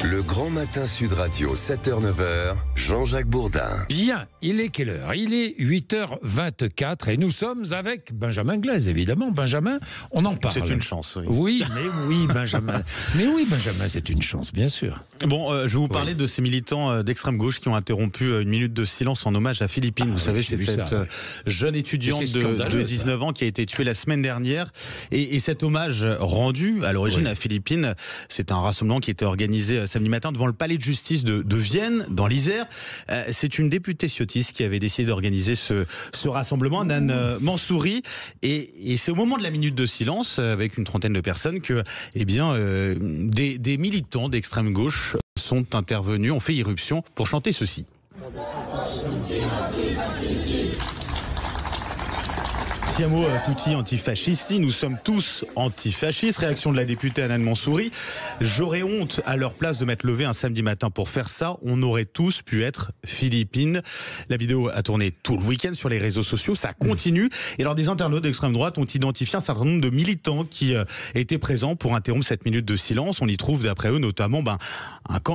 Le Grand Matin Sud Radio, 7h-9h, Jean-Jacques Bourdin. Bien, il est quelle heure? Il est 8h24 et nous sommes avec Benjamin Glaise, évidemment. Benjamin, on en parle. C'est une chance, oui. Oui, Benjamin. Mais oui, Benjamin, c'est une chance, bien sûr. Bon, je vais vous parler de ces militants d'extrême gauche qui ont interrompu une minute de silence en hommage à Philippine. Vous savez, c'est cette jeune étudiante de 19 ans qui a été tuée la semaine dernière. Et cet hommage rendu à l'origine à Philippine, c'est un rassemblement qui était organisé samedi matin devant le palais de justice de Vienne, dans l'Isère. C'est une députée ciotiste qui avait décidé d'organiser ce rassemblement, Nan Mansouri. Et c'est au moment de la minute de silence, avec une trentaine de personnes, que des militants d'extrême gauche sont intervenus, ont fait irruption pour chanter ceci. Siamo tutti antifascisti, nous sommes tous antifascistes. Réaction de la députée Nan Mansouri. J'aurais honte à leur place de m'être levé un samedi matin pour faire ça. On aurait tous pu être Philippines. La vidéo a tourné tout le week-end sur les réseaux sociaux. Ça continue. Et alors des internautes d'extrême droite ont identifié un certain nombre de militants qui étaient présents pour interrompre cette minute de silence. On y trouve d'après eux notamment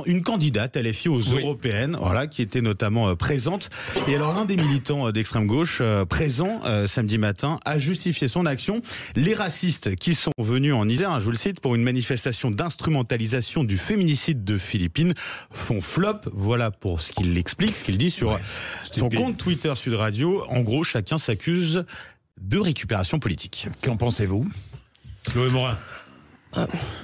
une candidate LFI aux européennes, voilà, qui était notamment présente. Et alors l'un des militants d'extrême gauche présent samedi matin a justifié son action. Les racistes qui sont venus en Isère, je vous le cite, pour une manifestation d'instrumentalisation du féminicide de Philippines font flop. Voilà pour ce qu'il explique, ce qu'il dit sur son compte Twitter Sud Radio. En gros, chacun s'accuse de récupération politique. Qu'en pensez-vous, Chloé Morin?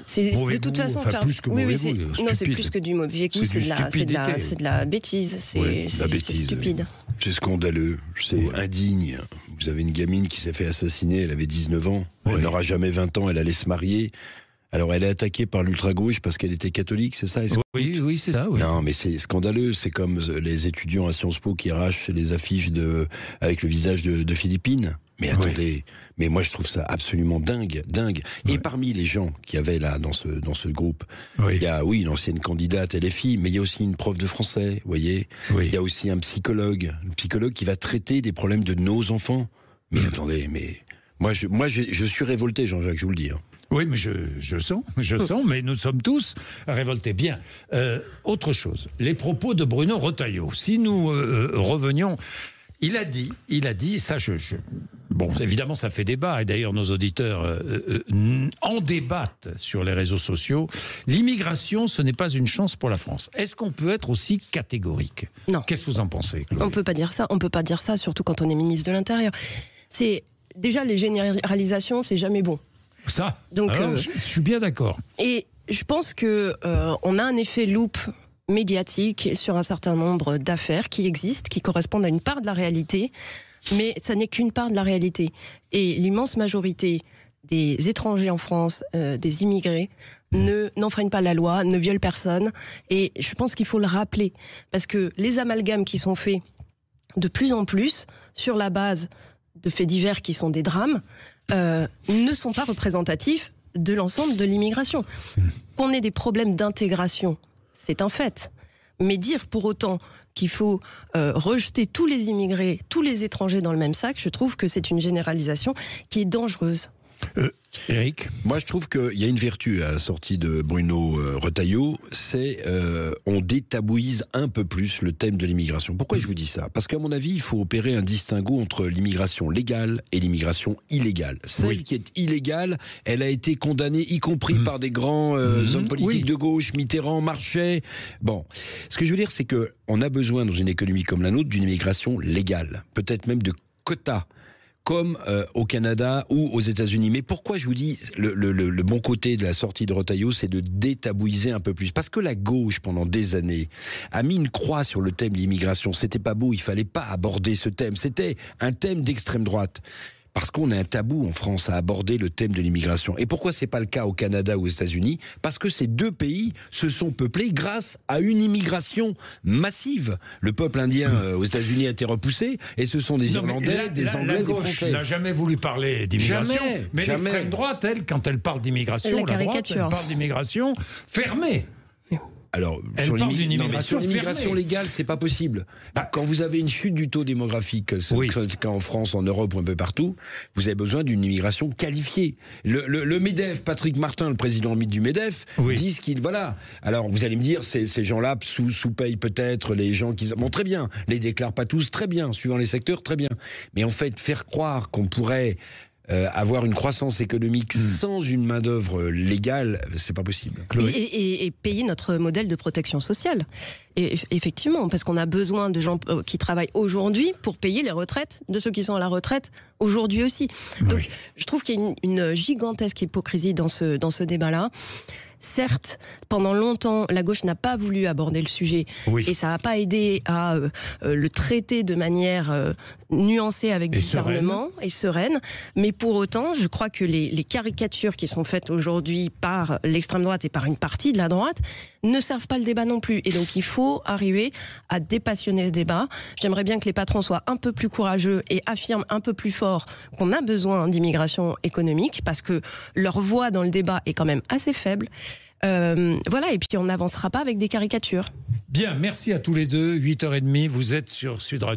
C'est de toute façon faire plus que mauvais goût, non, c'est plus que du mauvais goût, c'est de la bêtise, c'est stupide. C'est scandaleux, c'est indigne. Vous avez une gamine qui s'est fait assassiner, elle avait 19 ans, elle n'aura jamais 20 ans, elle allait se marier. Alors elle est attaquée par l'ultra-gauche parce qu'elle était catholique, c'est ça? Oui, c'est ça. Oui. Non, mais c'est scandaleux. C'est comme les étudiants à Sciences Po qui arrachent les affiches avec le visage de Philippines. Mais attendez, mais moi je trouve ça absolument dingue. Et parmi les gens qui avaient là dans ce groupe, il y a une ancienne candidate LFI, mais il y a aussi une prof de français, vous voyez. Il y a aussi un psychologue qui va traiter des problèmes de nos enfants. Mais attendez, mais moi je suis révolté, Jean-Jacques, je vous le dis. Oui, mais je sens, mais nous sommes tous révoltés. Bien, autre chose, les propos de Bruno Retailleau. Si nous revenions, il a dit, ça bon, évidemment ça fait débat, et d'ailleurs nos auditeurs en débattent sur les réseaux sociaux, l'immigration ce n'est pas une chance pour la France. Est-ce qu'on peut être aussi catégorique? Non. Qu'est-ce que vous en pensez, Chloé? On peut pas dire ça, surtout quand on est ministre de l'Intérieur. Déjà les généralisations, c'est jamais bon. Ça, donc, je suis bien d'accord. Et je pense que on a un effet loupe médiatique sur un certain nombre d'affaires qui existent, qui correspondent à une part de la réalité, mais ça n'est qu'une part de la réalité. Et l'immense majorité des étrangers en France, des immigrés, n'enfreignent pas la loi, ne violent personne. Et je pense qu'il faut le rappeler, parce que les amalgames qui sont faits de plus en plus sur la base de faits divers qui sont des drames, ne sont pas représentatifs de l'ensemble de l'immigration. Qu'on ait des problèmes d'intégration, c'est un fait. Mais dire pour autant qu'il faut rejeter tous les immigrés, tous les étrangers dans le même sac, je trouve que c'est une généralisation qui est dangereuse. Éric? Moi, je trouve qu'il y a une vertu à la sortie de Bruno Retailleau, c'est on détabouise un peu plus le thème de l'immigration. Pourquoi je vous dis ça? Parce qu'à mon avis, il faut opérer un distinguo entre l'immigration légale et l'immigration illégale. Celle qui est illégale, elle a été condamnée, y compris par des grands hommes politiques de gauche, Mitterrand, Marchais. Bon, ce que je veux dire, c'est que on a besoin, dans une économie comme la nôtre, d'une immigration légale, peut-être même de quotas, comme au Canada ou aux États-Unis. Mais pourquoi je vous dis le bon côté de la sortie de Retailleau, c'est de détabouiser un peu plus. Parce que la gauche, pendant des années, a mis une croix sur le thème de l'immigration. C'était pas beau, il fallait pas aborder ce thème. C'était un thème d'extrême droite. Parce qu'on a un tabou en France à aborder le thème de l'immigration. Et pourquoi c'est pas le cas au Canada ou aux États-Unis? Parce que ces deux pays se sont peuplés grâce à une immigration massive. Le peuple indien aux États-Unis a été repoussé, et ce sont des Irlandais, des Anglais, des Français. La gauche n'a jamais voulu parler d'immigration, mais jamais. L'extrême droite, elle, quand elle parle d'immigration, la droite, elle parle d'immigration fermée. Alors, Elle parle d'une immigration l'immigration fermée. légale, c'est pas possible. Quand vous avez une chute du taux démographique, Oui. qu'en France, en Europe ou un peu partout, vous avez besoin d'une immigration qualifiée. Le MEDEF, Patrick Martin, le président du MEDEF, Oui. disent qu'il... Voilà. Alors, vous allez me dire, ces gens-là sous-payent peut-être les gens qui... Bon, très bien. Les déclarent pas tous, très bien. Suivant les secteurs, très bien. Mais en fait, faire croire qu'on pourrait... avoir une croissance économique sans une main-d'œuvre légale, c'est pas possible. Et payer notre modèle de protection sociale. Et effectivement, parce qu'on a besoin de gens qui travaillent aujourd'hui pour payer les retraites de ceux qui sont à la retraite aujourd'hui aussi. Donc, Oui. je trouve qu'il y a une gigantesque hypocrisie dans ce débat-là. Certes, pendant longtemps, la gauche n'a pas voulu aborder le sujet Oui. et ça n'a pas aidé à le traiter de manière nuancée avec Et discernement et sereine. Mais pour autant, je crois que les caricatures qui sont faites aujourd'hui par l'extrême droite et par une partie de la droite ne servent pas le débat non plus. Et donc, il faut arriver à dépassionner ce débat. J'aimerais bien que les patrons soient un peu plus courageux et affirment un peu plus fort qu'on a besoin d'immigration économique parce que leur voix dans le débat est quand même assez faible. Voilà, et puis on n'avancera pas avec des caricatures. Bien, merci à tous les deux. 8h30, vous êtes sur Sud Radio.